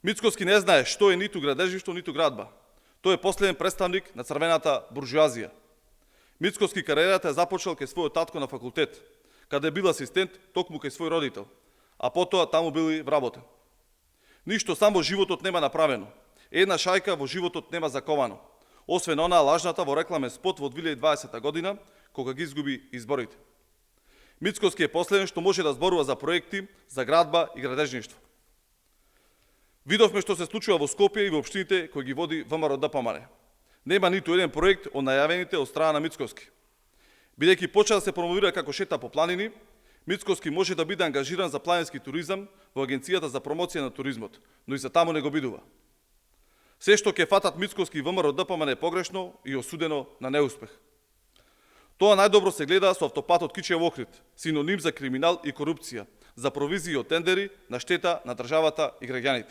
Мицкоски не знае што е ниту градежишто, ниту градба. Тој е последен представник на црвената буржуазија. Мицкоски кариерата е започнал кај својот татко на факултет, каде бил асистент токму кај свој родител, а потоа таму бил и вработен. Ништо сам во животот нема направено. Една шајка во животот нема заковано, освен онаа лажната во рекламен спот во 2020 година, кога ги изгуби изборите. Мицкоски е последен што може да зборува за проекти, за градба и градежништво. Видовме што се случува во Скопје и во општините кои ги води ВМРО ДПМН. Нема ниту еден проект од најавените од страна на Мицкоски. Бидејќи почна да се промовира како шета по планини, Мицкоски може да биде ангажиран за планински туризам во Агенцијата за промоција на туризмот, но и за таму не го бидува. Се што ќе фатат Мицкоски и ВМРО ДПМН е погрешно и осудено на неуспех. Тоа најдобро се гледа со автопатот Кичиев Охрид, синоним за криминал и корупција, за провизии од тендери на штета на државата и граѓаните.